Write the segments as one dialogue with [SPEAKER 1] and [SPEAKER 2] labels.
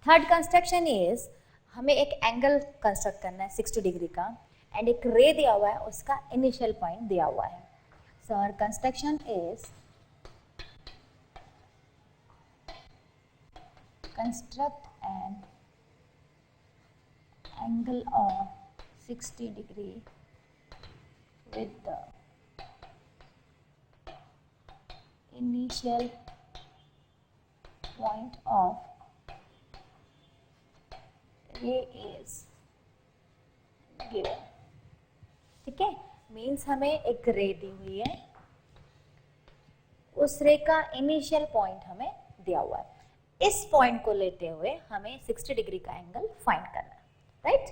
[SPEAKER 1] Third construction is हमें एक angle construct करना है 60 डिग्री का एंड एक रे दिया हुआ है, उसका इनिशियल पॉइंट दिया हुआ है. So our construction is construct an angle of 60 degree with the initial point of ray is given. ठीक है, मीन्स हमें एक रे दी हुई है, उस रे का इनिशियल पॉइंट हमें दिया हुआ है. इस पॉइंट को लेते हुए हमें 60 डिग्री का एंगल फाइंड करना है, राइट?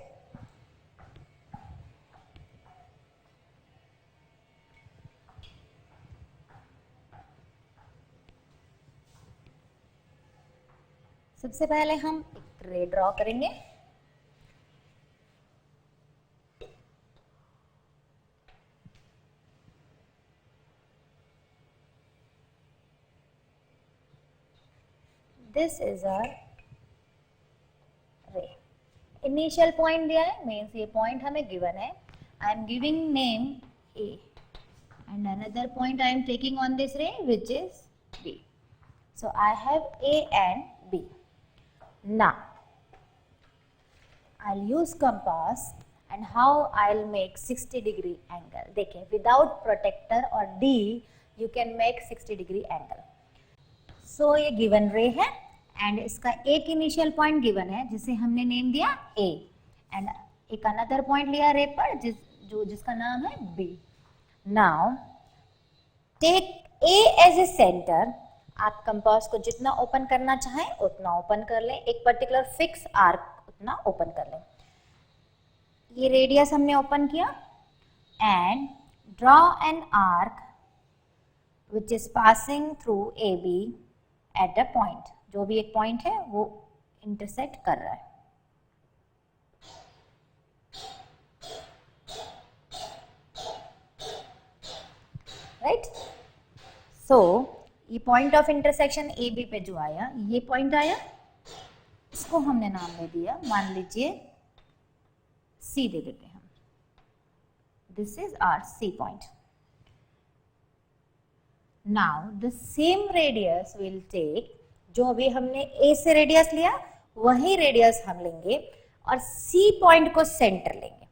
[SPEAKER 1] सबसे पहले हम एक रे ड्रॉ करेंगे. This is our ray. Initial point दिया है, मीन्स ये पॉइंट हमें गिवन है. I am giving name A and another point I am taking on this ray which is B. So I have A and B. Now I will use compass and how I will make 60 degree angle. देखिए, without protractor और डी you can make 60 degree angle. So ये given रे है and इसका एक initial point given है जिसे हमने नेम दिया ए एंड एक अनदर पॉइंट लिया रे पर जिसका नाम है B. Now take A as a centre. आप कंपास को जितना ओपन करना चाहें उतना ओपन कर लें, एक पर्टिकुलर फिक्स आर्क उतना ओपन कर लें. ये रेडियस हमने ओपन किया and draw an arc which is passing through A B at a point. जो भी एक पॉइंट है वो इंटरसेक्ट कर रहा है. राइट? सो ये point of intersection A B पे जो आया, ये पॉइंट आया, इसको हमने नाम दे दिया, मान लीजिए सी दे देते हैं हम. This is our C point. Now the same radius will take, जो अभी हमने ए से रेडियस लिया वही रेडियस हम लेंगे और सी पॉइंट को सेंटर लेंगे.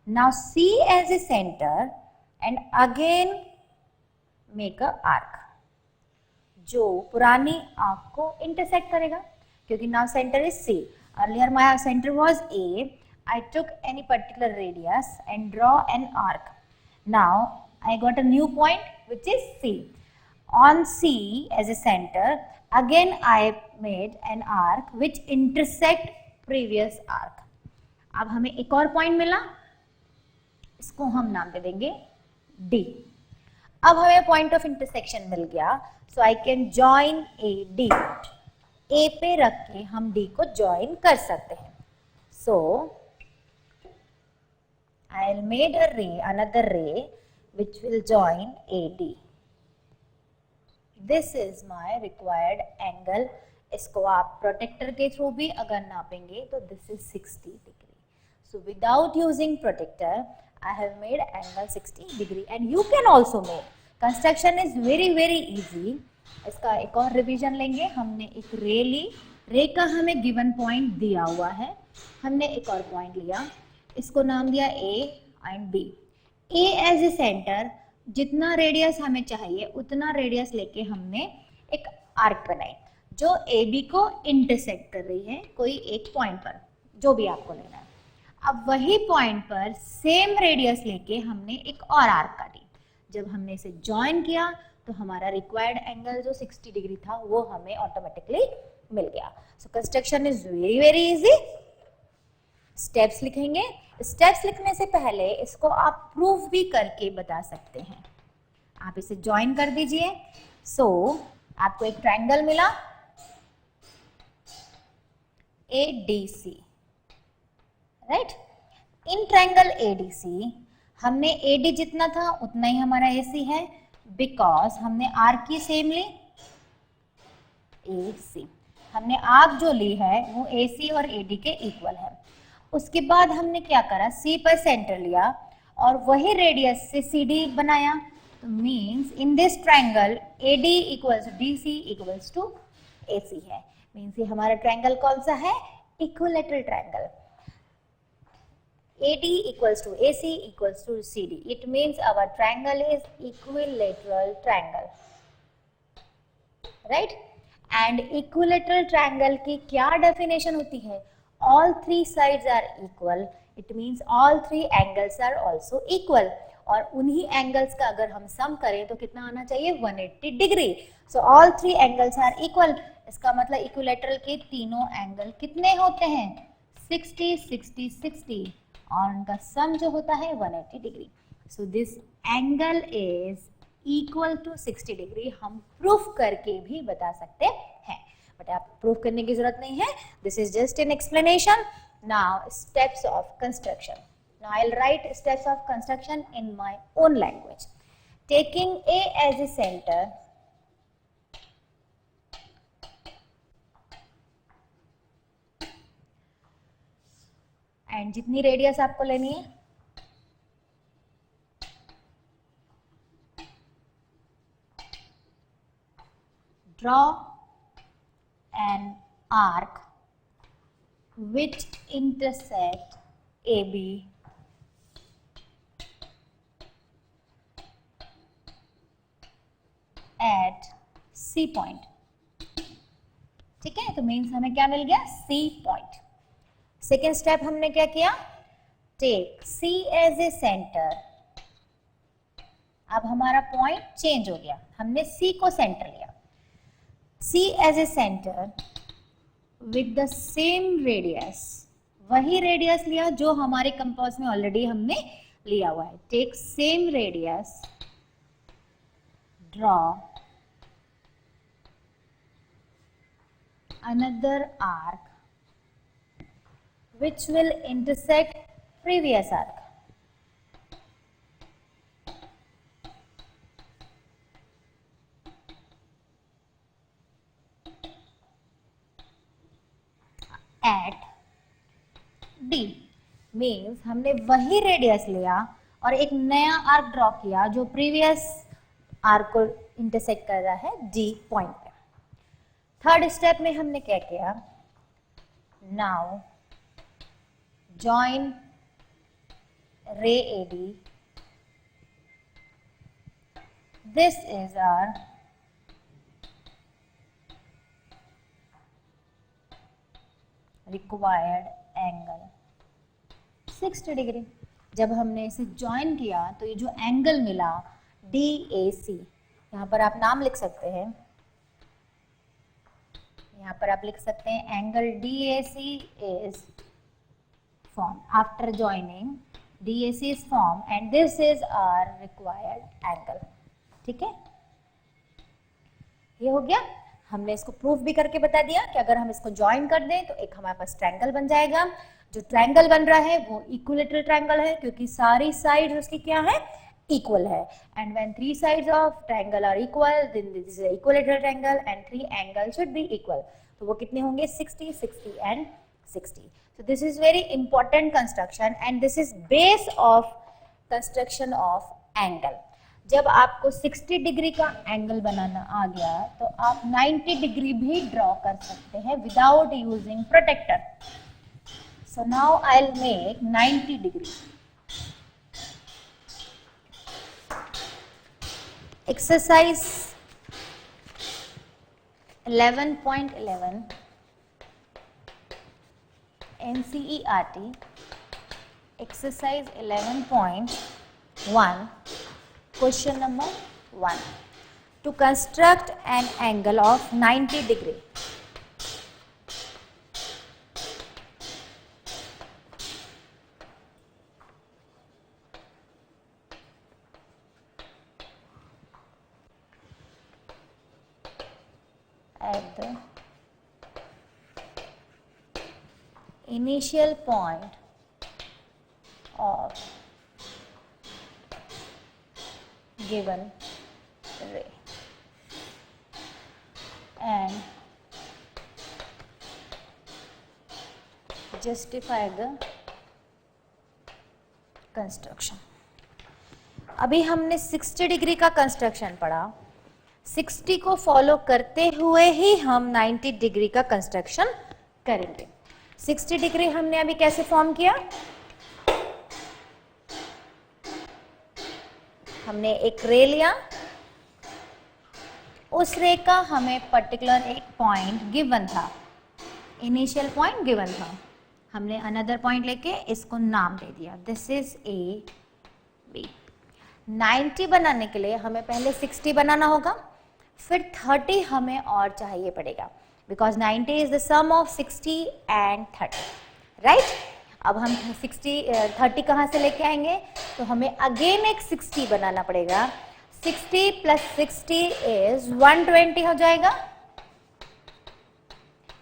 [SPEAKER 1] Now C as a centre and again make a arc जो पुरानी आर्क को इंटरसेक्ट करेगा, क्योंकि now centre is C. Earlier my centre was A. I took any particular radius and draw an arc. Now I got a new point which is C. On C as a center, again I made an arc which intersect previous arc. अब हमें एक और point मिला, इसको हम नाम दे देंगे D. अब हमें पॉइंट ऑफ इंटरसेक्शन मिल गया, so I can join A D. A पे रख के हम D को जॉइन कर सकते हैं. सो आई विल मेड अ रे, अनदर रे which will join AD. This is my required angle. इसको आप प्रोटेक्टर के थ्रू भी अगर नापेंगे तो this is 60 degree. So without using protractor I have made angle 60 degree and you can also make. Construction is very very easy. इसका एक और रिवीजन लेंगे. हमने एक रे ली, रे का हमें गिवन पॉइंट दिया हुआ है, हमने एक और पॉइंट लिया, इसको नाम दिया A and B. A as a centre, जितना रेडियस हमें चाहिए उतना रेडियस लेके हमने एक आर्क बनाई जो ए बी को इंटरसेक्ट कर रही है कोई एक पॉइंट पर, जो भी आपको लेना है. अब वही पॉइंट पर सेम रेडियस लेके हमने एक और आर्क काटी. जब हमने इसे ज्वाइन किया तो हमारा रिक्वायर्ड एंगल जो 60 डिग्री था वो हमें ऑटोमेटिकली मिल गया. So construction is very very easy. Steps लिखेंगे. स्टेप्स लिखने से पहले इसको आप प्रूफ भी करके बता सकते हैं. आप इसे ज्वाइन कर दीजिए. सो आपको एक ट्रायंगल मिला ADC, right? In triangle ADC हमने AD जितना था उतना ही हमारा AC है, बिकॉज हमने आर्क की सेम ली AC. हमने आर्क जो ली है वो AC और AD के इक्वल है। उसके बाद हमने क्या करा, C पर सेंटर लिया और वही रेडियस से CD बनाया। तो means in this triangle AD equals DC equals to AC है। मीन्स ये हमारा ट्रायंगल कौन सा है, equilateral triangle. AD equals to AC equals to CD. It means our triangle is equilateral triangle, right? And equilateral triangle की क्या definition होती है? All three sides are equal. It means all three angles are also equal. और उन्हीं angles का अगर हम sum करें तो कितना आना चाहिए, 180 degree. So all three angles are equal. इसका मतलब equilateral के तीनों angle कितने होते हैं, 60, 60, 60 और उनका सम जो होता है 180 degree. So this angle is equal to 60 degree. हम प्रूफ करके भी बता सकते हैं, बट आप प्रूफ करने की जरूरत नहीं है, this is just an explanation. Now steps of construction. Now I will write steps of construction in my own language. Taking A as a centre, and जितनी रेडियस आपको लेनी है, draw an arc which intersect AB at C point। ठीक है, तो means हमें क्या मिल गया, C पॉइंट। सेकेंड स्टेप हमने क्या किया, take C as a centre. अब हमारा पॉइंट चेंज हो गया, हमने C को सेंटर लिया। C as a centre with the same radius, वही रेडियस लिया जो हमारे कंपास में ऑलरेडी हमने लिया हुआ है। Take same radius, draw another arc which will intersect previous arc। at D means हमने वही रेडियस लिया और एक नया आर्क ड्रॉ किया जो प्रीवियस आर्क को इंटरसेक्ट कर रहा है D पॉइंट पे। थर्ड स्टेप में हमने क्या किया, now join ray AD, this is our required angle 60 degree. जब हमने इसे ज्वाइन किया तो ये जो एंगल मिला DAC, यहाँ पर आप नाम लिख सकते हैं, यहाँ पर आप लिख सकते हैं angle DAC is form after joining, DAC is form and this is our required angle. ठीक है, ये हो गया। हमने इसको प्रूफ भी करके बता दिया कि अगर हम इसको ज्वाइन कर दें तो एक हमारे पास ट्रायंगल बन जाएगा। जो ट्रायंगल बन रहा है वो इक्विलैटरल ट्रायंगल है क्योंकि सारी साइड उसकी क्या है, इक्वल है। And when three sides of triangle are equal then this is equilateral triangle and three angle should be equal. तो वो कितने होंगे, 60, 60 and 60। So this is very important construction and this is base of construction of angle। जब आपको 60 degree का angle बनाना आ गया तो आप 90 डिग्री भी ड्रॉ कर सकते हैं without using protractor. So now I will make 90 degree. Exercise 11.11 NCERT, exercise 11.1, question number 1, to construct an angle of 90 degree. At the initial point of given ray and justify the construction. अभी हमने 60 degree का construction पढ़ा, 60 को follow करते हुए ही हम 90 degree का construction करेंगे। 60 डिग्री हमने अभी कैसे फॉर्म किया, हमने एक रे लिया, उस रे का हमें पर्टिकुलर एक पॉइंट गिवन था, इनिशियल पॉइंट गिवन था, हमने अनदर पॉइंट लेके इसको नाम दे दिया, दिस इज ए बी। 90 बनाने के लिए हमें पहले 60 बनाना होगा, फिर 30 हमें और चाहिए पड़ेगा, because 90 is the sum of 60 and 30, right. अब हम 30 कहाँ से लेके आएंगे, तो हमें अगेन एक 60 बनाना पड़ेगा। 60 प्लस 60 इज 120 हो जाएगा।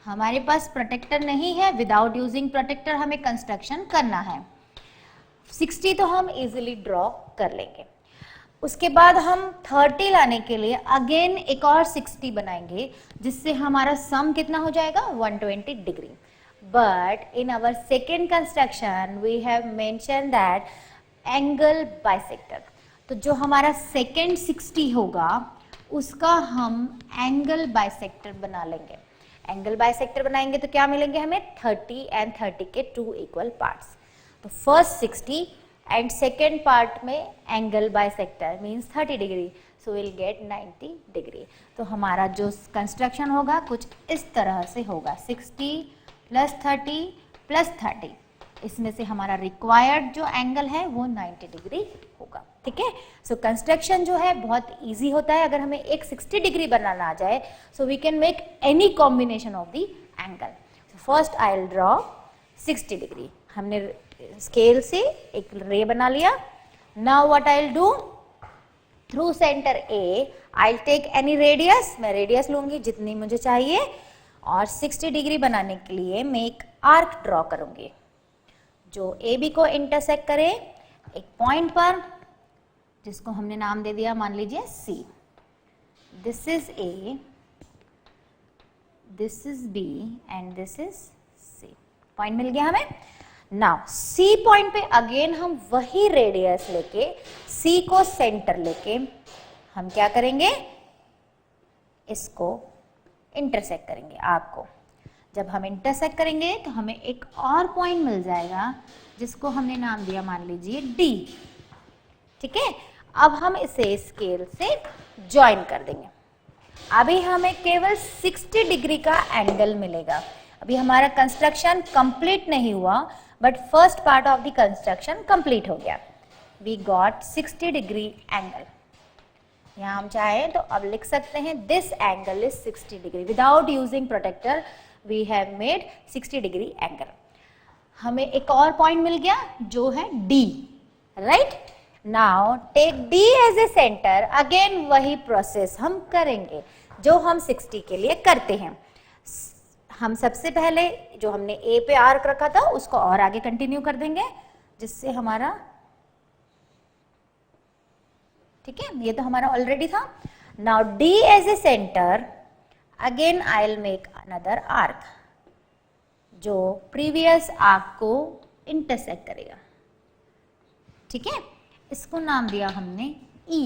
[SPEAKER 1] हमारे पास प्रोटेक्टर नहीं है, विदाउट यूजिंग प्रोटेक्टर हमें कंस्ट्रक्शन करना है। 60 तो हम इजीली ड्रॉ कर लेंगे। उसके बाद हम 30 लाने के लिए अगेन एक और 60 बनाएंगे, जिससे हमारा सम कितना हो जाएगा, 120 degree. But in our second construction we have mentioned that angle bisector, तो जो हमारा सेकेंड 60 होगा उसका हम एंगल बाइसेक्टर बना लेंगे। एंगल बाइसेक्टर बनाएंगे तो क्या मिलेंगे हमें, 30 एंड 30 के 2 इक्वल पार्ट्स। तो फर्स्ट 60 एंड सेकेंड पार्ट में angle bisector means 30 degree, so will get 90 degree. तो हमारा जो कंस्ट्रक्शन होगा कुछ इस तरह से होगा, 60 प्लस 30 प्लस 30, इसमें से हमारा रिक्वायर्ड जो एंगल है वो 90 डिग्री होगा। ठीक है, सो कंस्ट्रक्शन जो है बहुत इजी होता है। अगर हमें एक 60 डिग्री बनाना आ जाए, so we can make any combination of the angle. First I will draw 60 degree. हमने स्केल से एक रे बना लिया। Now what I will do, through centre A I will take any radius, मैं रेडियस लूंगी जितनी मुझे चाहिए, और 60 डिग्री बनाने के लिए मैं एक आर्क ड्रॉ करूंगी जो ए बी को इंटरसेक्ट करे एक पॉइंट पर, जिसको हमने नाम दे दिया, मान लीजिए C. This is A, this is B and this is C. Point मिल गया हमें। नाउ सी पॉइंट पे अगेन हम वही रेडियस लेके, सी को सेंटर लेके हम क्या करेंगे, इसको इंटरसेक्ट करेंगे आर्क को। जब हम इंटरसेक्ट करेंगे तो हमें एक और पॉइंट मिल जाएगा जिसको हमने नाम दिया, मान लीजिए डी। ठीक है, अब हम इसे स्केल से ज्वाइन कर देंगे। अभी हमें केवल 60 डिग्री का एंगल मिलेगा। अभी हमारा कंस्ट्रक्शन कंप्लीट नहीं हुआ, but first part of the construction complete हो गया। We got 60 degree angle. यहाँ हम चाहें तो अब लिख सकते हैं this angle is 60 degree. Without using protractor we have made 60 degree angle. हमें एक और पॉइंट मिल गया जो है D, right. Now take D as a centre. Again वही प्रोसेस हम करेंगे जो हम 60 के लिए करते हैं। हम सबसे पहले जो हमने A पे आर्क रखा था उसको और आगे कंटिन्यू कर देंगे, जिससे हमारा, ठीक है, ये तो हमारा ऑलरेडी था। Now D as a centre, again I will make another arc जो प्रीवियस आर्क को इंटरसेक्ट करेगा। ठीक है, इसको नाम दिया हमने E।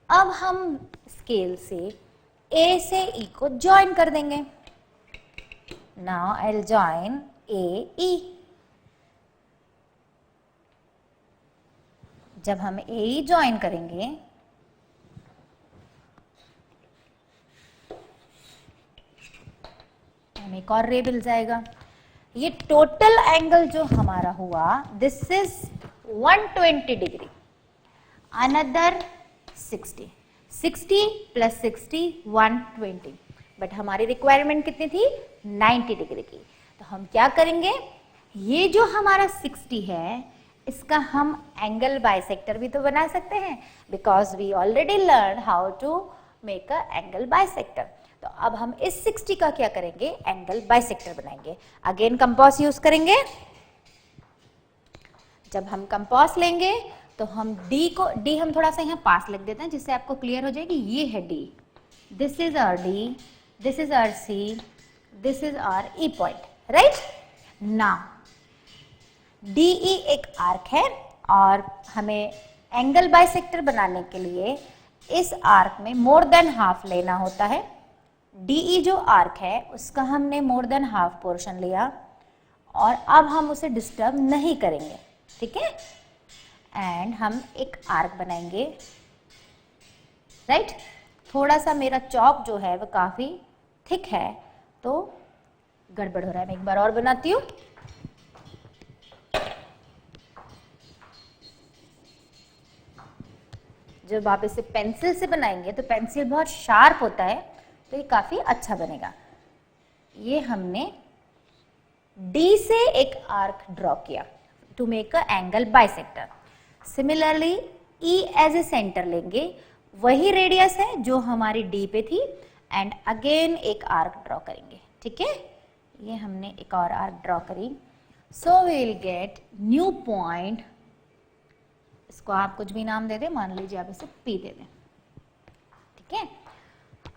[SPEAKER 1] अब हम स्केल से A से E को ज्वाइन कर देंगे। Now I will join A E। जब हम ए ज्वाइन करेंगे हमें एक और रे मिल जाएगा। ये टोटल एंगल जो हमारा हुआ, this is 120 degree. Another 60, 60 plus 60 120, but हमारी रिक्वायरमेंट कितनी थी, 90 डिग्री की। तो हम क्या करेंगे, ये जो हमारा 60 है इसका हम एंगल बाइसेक्टर भी तो बना सकते हैं, because we already learn how to make a angle bisector. तो अब हम इस 60 का क्या करेंगे, एंगल बाइसेक्टर बनाएंगे। अगेन कंपास यूज करेंगे। जब हम कंपास लेंगे तो हम D हम थोड़ा सा यहाँ पास लिख देते हैं, जिससे आपको क्लियर हो जाएगी। ये है D, this is our D, this is our C, this is our E point, right. Now DE एक आर्क है और हमें एंगल बाइसेक्टर बनाने के लिए इस आर्क में मोर देन हाफ लेना होता है। DE जो आर्क है उसका हमने मोर देन हाफ पोर्शन लिया और अब हम उसे डिस्टर्ब नहीं करेंगे, ठीक है। एंड हम एक आर्क बनाएंगे, राइट। थोड़ा सा मेरा चॉक जो है वो काफ़ी थिक है तो गड़बड़ हो रहा है, मैं एक बार और बनाती हूँ। जब आप इसे पेंसिल से बनाएंगे तो पेंसिल बहुत शार्प होता है तो ये काफ़ी अच्छा बनेगा। ये हमने D से एक आर्क ड्रॉ किया to make a angle bisector. Similarly E as a centre लेंगे, वही रेडियस है जो हमारी D पे थी एंड अगेन एक आर्क ड्रॉ करेंगे, ठीक है। ये हमने एक और आर्क ड्रॉ करी। So we will get new point, इसको आप कुछ भी नाम दे दें, मान लीजिए आप इसे P दे दें, ठीक है।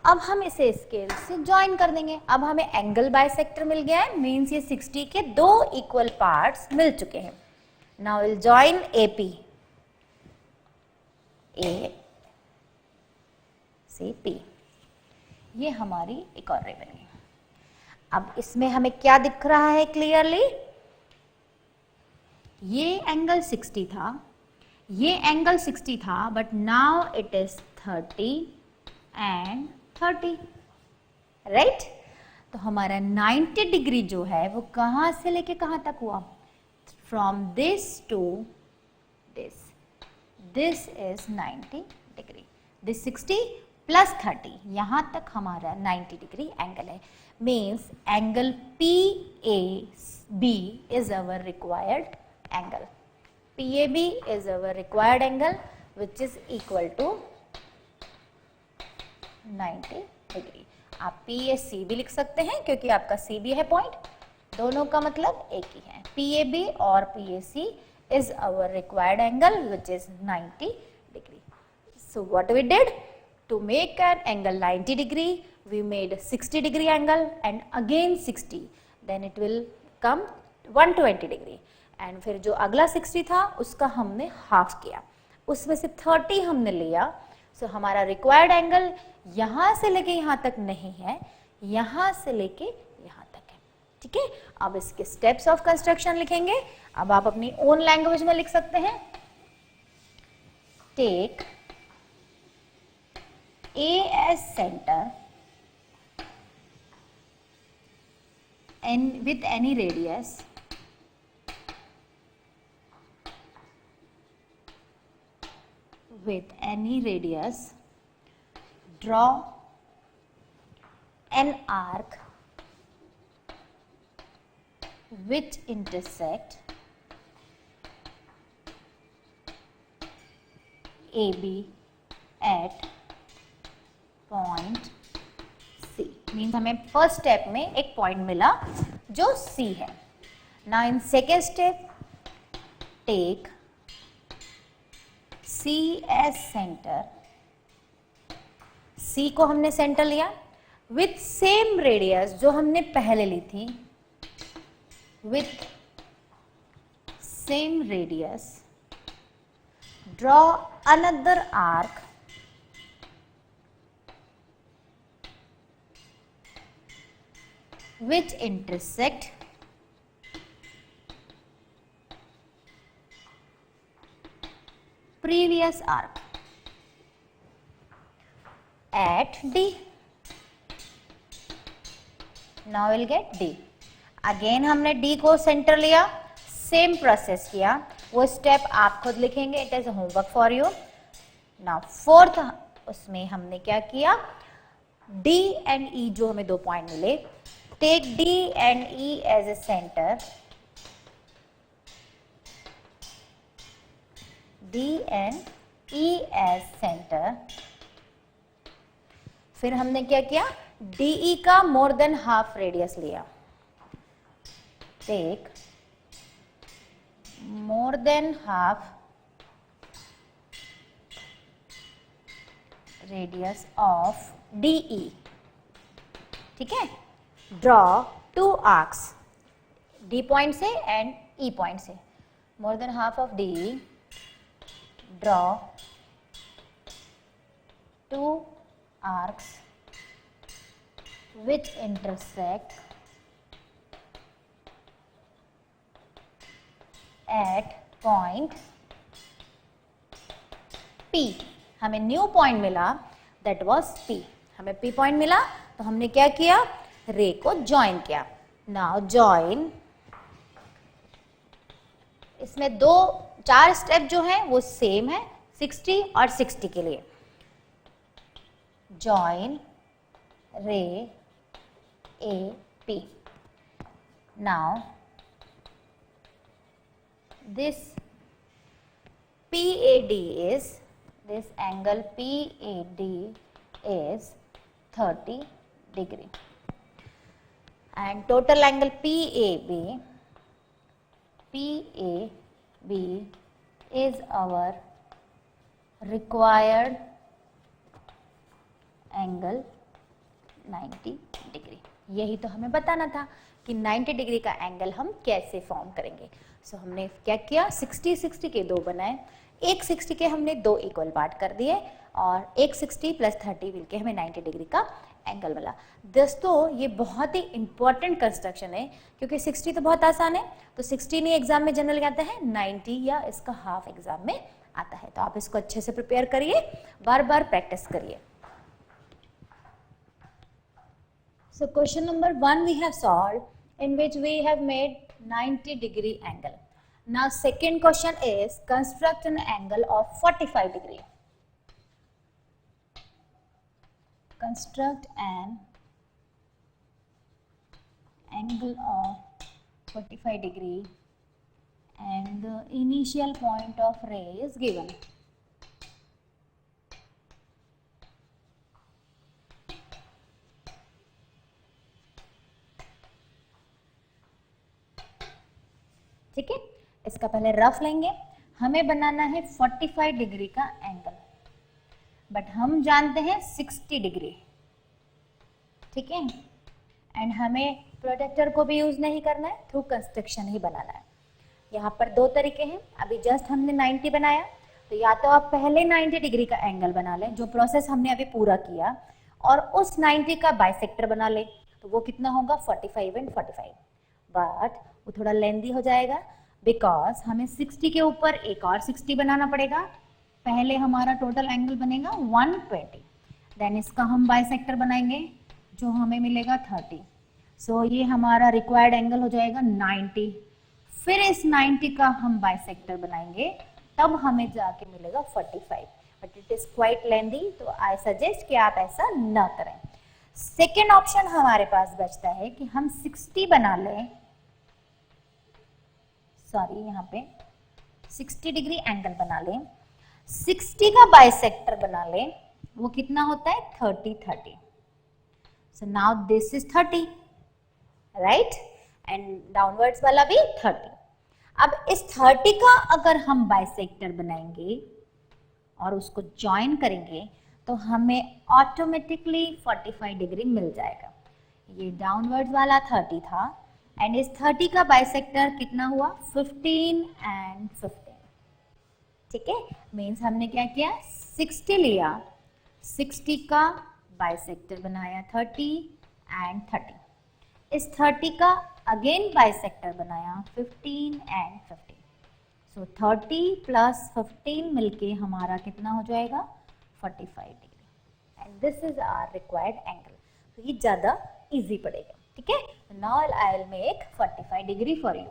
[SPEAKER 1] अब हम इसे स्केल से ज्वाइन कर देंगे। अब हमें एंगल बाइसेक्टर मिल गया है, मीन्स ये 60 के दो इक्वल पार्ट्स मिल चुके हैं। Now will join AP, A से P, ये हमारी एक और रे बन गई। अब इसमें हमें क्या दिख रहा है क्लियरली, ये एंगल 60 था, ये एंगल 60 था, but now it is 30 and 30, right. तो हमारा 90 डिग्री जो है वो कहाँ से लेके कहाँ तक हुआ, from this to this, this is 90 degree, this 60 plus 30, यहाँ तक हमारा 90 डिग्री एंगल है। Means angle PAB is our required angle, PAB is our required angle which is equal to 90 degree. आप PAC भी लिख सकते हैं क्योंकि आपका CB है पॉइंट, दोनों का मतलब एक ही है। PAB और PAC is our required angle which is 90 degree. So what we did to make an angle 90 degree, we made 60 degree angle and again 60, then it will come 120 degree. And फिर जो अगला 60 था उसका हमने हाफ किया, उसमें से 30 हमने लिया। सो हमारा रिक्वायर्ड एंगल यहाँ से लेके यहाँ तक नहीं है, यहाँ से लेके यहाँ तक है, ठीक है। अब इसके स्टेप्स ऑफ कंस्ट्रक्शन लिखेंगे। अब आप अपनी ओन लैंग्वेज में लिख सकते हैं। Take A as center and with any radius draw an arc which intersect AB at point C। Means हमें फर्स्ट स्टेप में एक पॉइंट मिला जो C है। Now in second step take C as centre, C को हमने centre लिया with same radius जो हमने पहले ली थी, with same radius draw another arc which intersect previous arc at D. Now we'll get D. Again हमने D को centre लिया, सेम प्रोसेस किया, वो स्टेप आप खुद लिखेंगे, it is homework for you. Now fourth उसमें हमने क्या किया, D एंड E जो हमें दो पॉइंट मिले, take D and E as a center, D and E as center। फिर हमने क्या किया, DE का मोर देन हाफ रेडियस लिया, take more than half radius of DE, ठीक है। Draw two arcs, D point से एंड E पॉइंट से, more than half of D, draw 2 arcs which intersect at point P. हमें new point मिला, that was P. हमें P point मिला तो हमने क्या किया, रे को ज्वाइन किया. नाउ ज्वाइन, इसमें 4 स्टेप जो है वो सेम है 60 और 60 के लिए. ज्वाइन रे A P. Now this PAD is, this angle PAD is 30 degree and total angle PAB is our required angle 90 degree. यही तो हमें बताना था कि 90 डिग्री का एंगल हम कैसे फॉर्म करेंगे. सो हमने क्या किया, 60 के 2 बनाए, एक 60 के हमने 2 इक्वल पार्ट कर दिए और एक 60 प्लस 30 मिलके हमें 90 डिग्री का एंगल मिला. दोस्तों ये बहुत ही इंपॉर्टेंट कंस्ट्रक्शन है क्योंकि 60 तो बहुत आसान है, तो 60 नहीं एग्जाम में जनरल आता है, 90 या इसका हाफ एग्जाम में आता है. तो आप इसको अच्छे से प्रिपेयर करिए, बार बार प्रैक्टिस करिए. So question number 1 we have solved in which we have made 90 degree angle. Now second question is construct an angle of 45 degree. Construct an angle of 45 degree and the initial point of ray is given. ठीक है, इसका पहले rough लेंगे. हमें बनाना है 45 degree का angle, but हम जानते हैं 60 डिग्री. ठीक है, एंड हमें प्रोटेक्टर को भी यूज नहीं करना है, थ्रू कंस्ट्रक्शन ही बनाना है. यहाँ पर 2 तरीके हैं. अभी जस्ट हमने 90 बनाया, तो या तो आप पहले 90 डिग्री का एंगल बना लें, जो प्रोसेस हमने अभी पूरा किया, और उस 90 का बाइसेक्टर बना लें. तो वो कितना होगा, 45 एंड 45. बट वो थोड़ा लेंदी हो जाएगा बिकॉज हमें 60 के ऊपर एक और 60 बनाना पड़ेगा. पहले हमारा टोटल एंगल बनेगा 120, देन इसका हम बाइसेक्टर बनाएंगे जो हमें मिलेगा 30. सो ये हमारा रिक्वायर्ड एंगल हो जाएगा 90. फिर इस 90 का हम बाइसेक्टर बनाएंगे, तब हमें जाके मिलेगा 45. बट इट इज क्वाइट लेंदी, तो आई सजेस्ट कि आप ऐसा ना करें. सेकेंड ऑप्शन हमारे पास बचता है कि हम 60 बना लें, सॉरी यहाँ पे 60 डिग्री एंगल बना लें, 60 का बाइसेक्टर बना लें. वो कितना होता है, 30. So now this is 30, right, and downwards वाला भी 30. अब इस 30 का अगर हम बाइसेक्टर बनाएंगे और उसको ज्वाइन करेंगे तो हमें ऑटोमेटिकली 45 डिग्री मिल जाएगा. ये डाउनवर्ड्स वाला 30 था एंड इस 30 का बाइसेक्टर कितना हुआ, 15 एंड 15. ठीक है, मीन्स हमने क्या किया, 60 लिया, 60 का बाइसेक्टर बनाया 30 एंड 30. इस 30 का अगेन बाइसेक्टर बनाया 15 एंड 15. सो 30 प्लस 15 मिलके हमारा कितना हो जाएगा, 45 degree. And this is our required angle. तो ये ज़्यादा इजी पड़ेगा. ठीक है, now I will make 45 degree for you.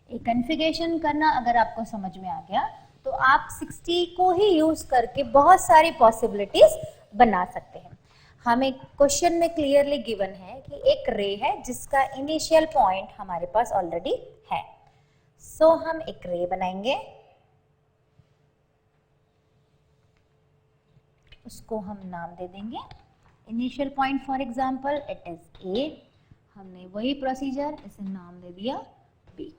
[SPEAKER 1] एक कॉन्फ़िगरेशन करना अगर आपको समझ में आ गया तो आप 60 को ही यूज करके बहुत सारी पॉसिबिलिटीज बना सकते हैं. हमें क्वेश्चन में क्लियरली गिवन है कि एक रे है जिसका इनिशियल पॉइंट हमारे पास ऑलरेडी है. सो हम एक रे बनाएंगे, उसको हम नाम दे देंगे initial point. For example it is A. हमने वही प्रोसीजर, इसे नाम दे दिया B.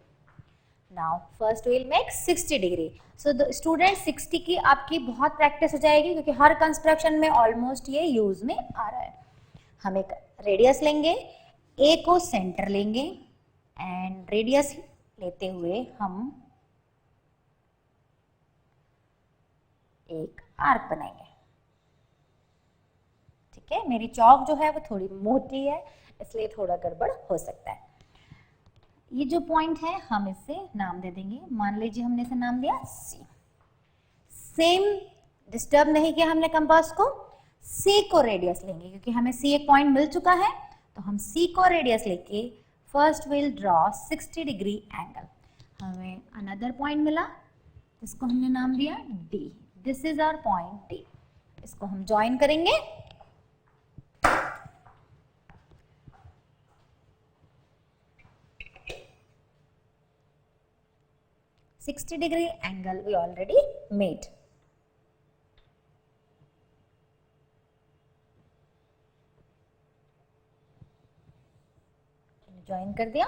[SPEAKER 1] Now first will make 60 degree. So the student 60 की आपकी बहुत प्रैक्टिस हो जाएगी क्योंकि हर कंस्ट्रक्शन में ऑलमोस्ट ये यूज में आ रहा है. हम एक रेडियस लेंगे, ए को सेंटर लेंगे एंड रेडियस लेते हुए हम एक आर्क बनाएंगे। ठीक है, मेरी चौक जो है वो थोड़ी मोटी है इसलिए थोड़ा गड़बड़ हो सकता है। ये जो पॉइंट है हम इसे नाम दे देंगे, मान लीजिए हमने इसे नाम दिया सी। सेम डिस्टर्ब नहीं किया हमने कंपास को, सी को रेडियस लेंगे क्योंकि हमें सी एक पॉइंट मिल चुका है, तो हम सी को रेडियस लेके first will draw 60 degree angle. हमें अनदर पॉइंट मिला जिसको हमने नाम दिया D. This is our point D. इसको हम ज्वाइन करेंगे। $60 degree angle we already made. Join कर दिया,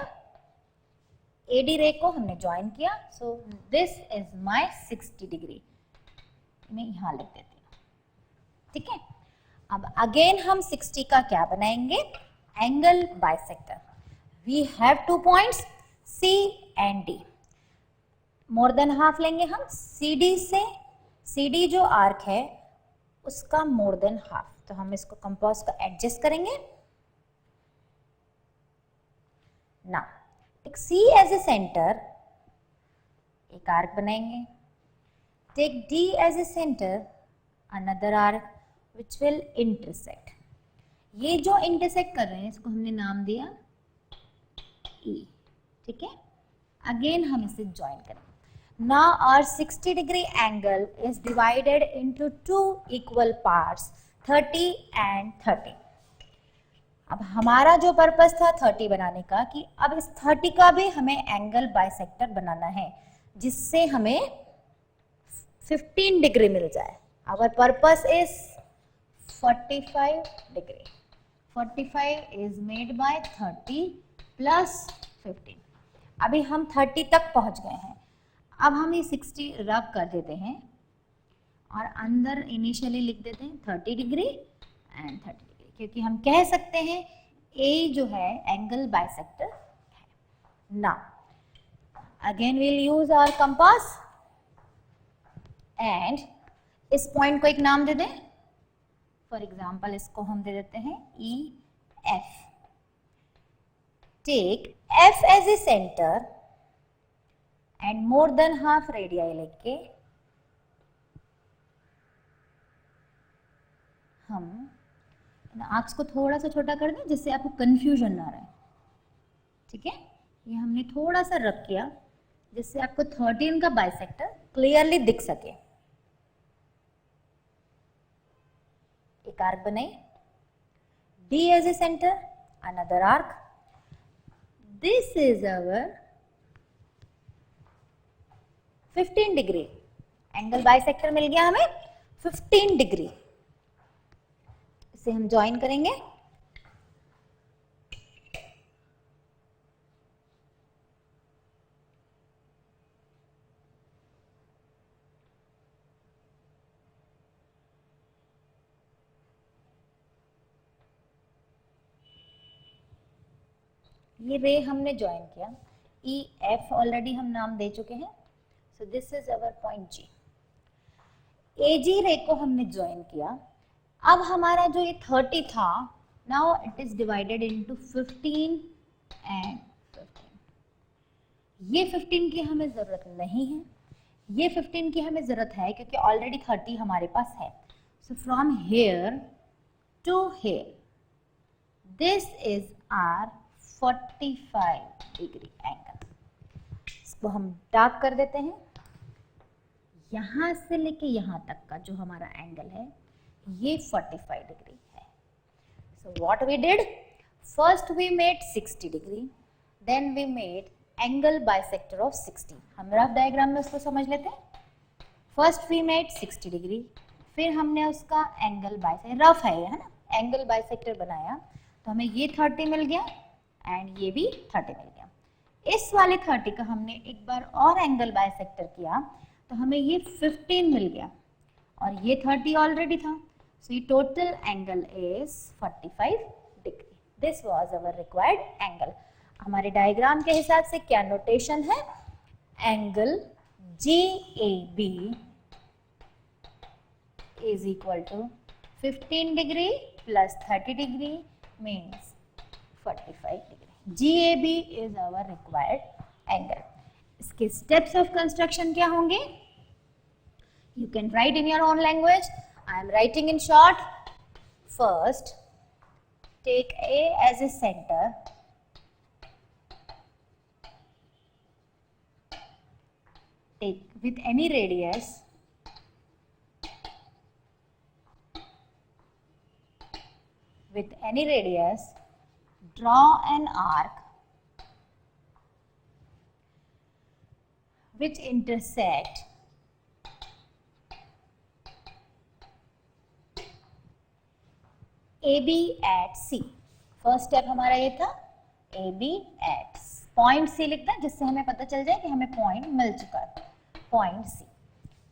[SPEAKER 1] एडी रे को हमने ज्वाइन किया, so this is my 60 degree. मैं यहां लिख देती हूँ। ठीक है, अब अगेन हम 60 का क्या बनाएंगे, angle bisector. We have 2 points C and D. More than half लेंगे हम CD से, CD जो आर्क है उसका मोर देन हाफ, तो हम इसको कंपास का एडजस्ट करेंगे ना। Take C as a centre, एक आर्क बनाएंगे। Take D as a centre, another arc which will intersect. ये जो इंटरसेक्ट कर रहे हैं इसको हमने नाम दिया E। ठीक है, अगेन हम इसे ज्वाइन करेंगे। Now our 60 degree angle is divided into 2 equal parts, 30 and 30. अब हमारा जो पर्पस था 30 बनाने का, कि अब इस 30 का भी हमें एंगल बाइसेक्टर बनाना है जिससे हमें 15 डिग्री मिल जाए। Our purpose is 45 degree. 45 is made by 30 plus 15. अभी हम 30 तक पहुंच गए हैं। अब हम ये 60 रब कर देते हैं और अंदर इनिशियली लिख देते हैं 30 डिग्री एंड 30 डिग्री, क्योंकि हम कह सकते हैं ए जो है एंगल बाइसेक्टर है। Now again will use our compass and इस पॉइंट को एक नाम दे दें। फॉर एग्जांपल इसको हम दे देते हैं E F. Take F as a centre and more than half radii लेके हम आर्क्स को थोड़ा सा छोटा कर दें जिससे आपको कंफ्यूजन ना रहे। ठीक है, ये हमने थोड़ा सा रब किया जिससे आपको 13 का बाइसेक्टर क्लियरली दिख सके। एक आर्क बनाए, D as a centre, another arc. This is our 15 degree angle bisector मिल गया हमें 15 डिग्री। इसे हम ज्वाइन करेंगे। ये रे हमने ज्वाइन किया, ई एफ ऑलरेडी हम नाम दे चुके हैं। So this is our point G. AG रे को हमने ज्वाइन किया। अब हमारा जो ये 30 था, now it is divided into 15 and 15. ये 15 की हमें जरूरत नहीं है, ये 15 की हमें जरूरत है क्योंकि ऑलरेडी 30 हमारे पास है। So from here to here, this is our 45 degree angle. इसको हम डार्क कर देते हैं। यहां से लेके यहां तक का जो हमारा एंगल है ये 45 डिग्री है। So what we did, first we made 60 degree, then we made angle bisector of 60। हम रफ डायग्राम में उसको समझ लेते हैं। फर्स्ट वी मेड 60 डिग्री, फिर हमने उसका एंगल बाइसेक्टर, रफ है ना, एंगल बाइसेक्टर बनाया, तो हमें ये 30 मिल गया एंड ये भी 30 मिल गया। इस वाले 30 का हमने एक बार और एंगल बाइसेक्टर किया तो हमें ये 15 मिल गया और ये 30 ऑलरेडी था। सो ये total angle is 45 degree. This was our required angle. हमारे डायग्राम के हिसाब से क्या नोटेशन है, angle JAB is equal to 15 degree plus 30 degree means 45 degree। JAB is our required angle। इसके steps of construction क्या होंगे? You can write in your own language. I am writing in short. First, take A as a center. Take with any radius. With any radius, draw an arc which intersect AB at C। First step हमारा ये था AB at point C लिखना है, जिससे हमें पता चल जाए कि हमें पॉइंट मिल चुका है, पॉइंट C।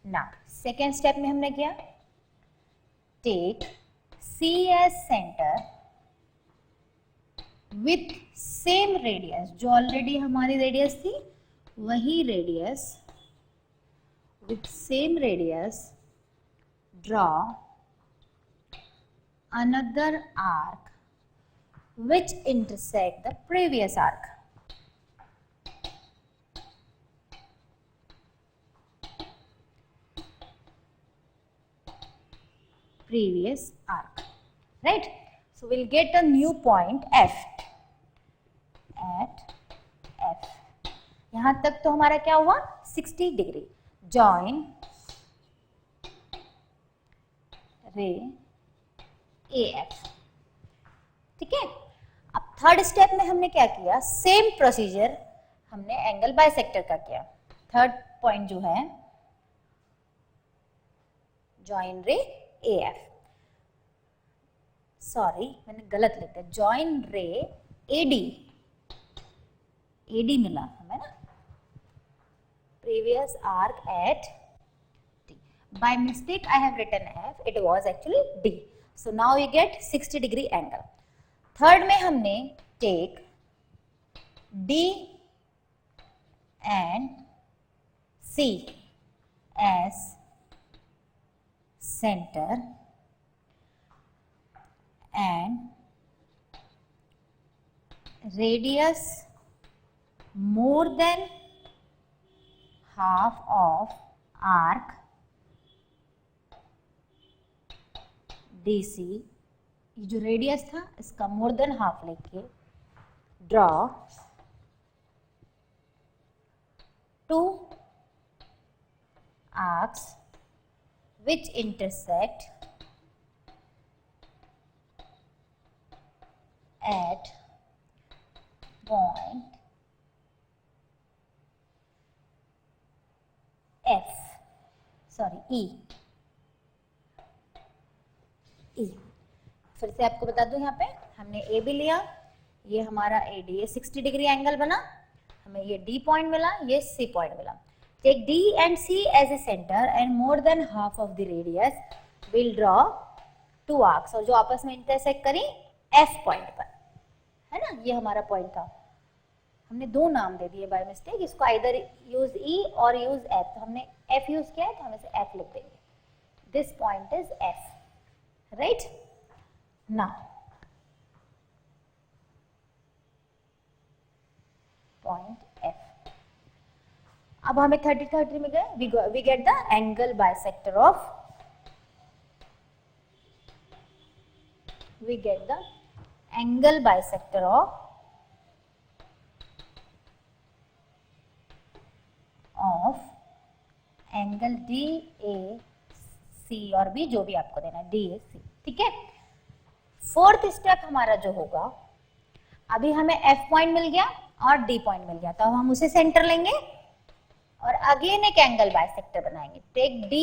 [SPEAKER 1] ना सेकेंड स्टेप में हमने किया, take C as center with same radius, जो ऑलरेडी हमारी रेडियस थी वही radius, with same radius draw another arc which intersect the previous arc। previous arc, right? So we'll get a new point F at F। यहां तक तो हमारा क्या हुआ, 60 डिग्री। जॉइन रे AF, ठीक है। अब थर्ड स्टेप में हमने क्या किया, सेम प्रोसीजर हमने एंगल बाइसेक्टर का किया। थर्ड पॉइंट जो है जॉइन रे AF, सॉरी मैंने गलत लिख दिया, जॉइन रे AD, AD मिला हमें ना, previous arc at D। By mistake I have written F, it was actually D। So now you get 60 degree angle। Third में हमने take D and C as center and radius more than half of arc DC, ये जो radius था इसका मोर than half लेके draw two arcs which intersect at point F, sorry E। फिर से आपको बता दूं, यहाँ पे हमने A भी लिया, ये हमारा AD, ये 60 डिग्री एंगल बना, हमें ये D पॉइंट मिला, ये C पॉइंट मिला। Take D and C as a center and more than half of the radius will draw two arcs, और जो आपस में इंटरसेक्ट करी F पॉइंट पर, है ना, ये हमारा पॉइंट था। हमने दो नाम दे दिए बाय मिस्टेक, इसको आइदर यूज E और यूज F, तो हमने F यूज किया है तो हम इसे F लिख देंगे। This point is F, right. Now point F, अब हमें 30-30 में गए, we get the angle bisector of, we get the angle bisector of angle DAC और B, जो भी आपको देना है DAC, ठीक है। फोर्थ स्टेप हमारा जो होगा, अभी हमें F पॉइंट मिल गया और D पॉइंट मिल गया, तो अब हम उसे सेंटर लेंगे और अगेन एक एंगल बाइसेक्टर बनाएंगे। Take D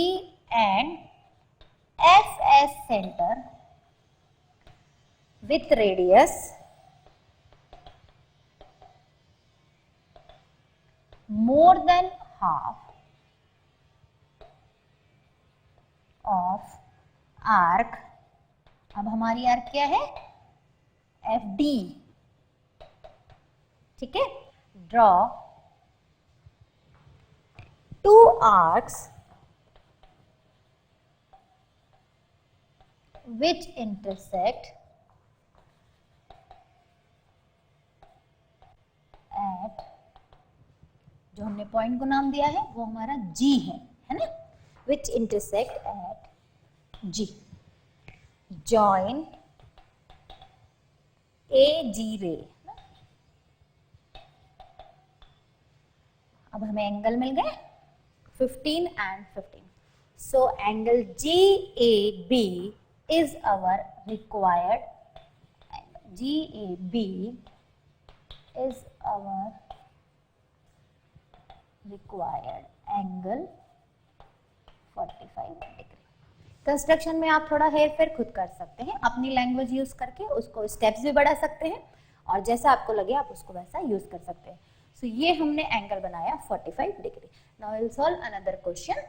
[SPEAKER 1] and F as centre with radius more than half of arc। अब हमारी आर्क क्या है, एफ डी, ठीक है। Draw two arcs which intersect at, जो हमने पॉइंट को नाम दिया है वो हमारा G है ना, which intersect at G, join AG ray। अब हमें एंगल मिल गए 15 and 15, so angle GAB is our required angle. GAB is our required angle 45 degree. Construction में आप थोड़ा हेर फेर खुद कर सकते हैं, अपनी लैंग्वेज यूज करके उसको स्टेप्स भी बढ़ा सकते हैं और जैसा आपको लगे आप उसको वैसा यूज कर सकते हैं। सो ये हमने एंगल बनाया 45 degree. Now will solve another question.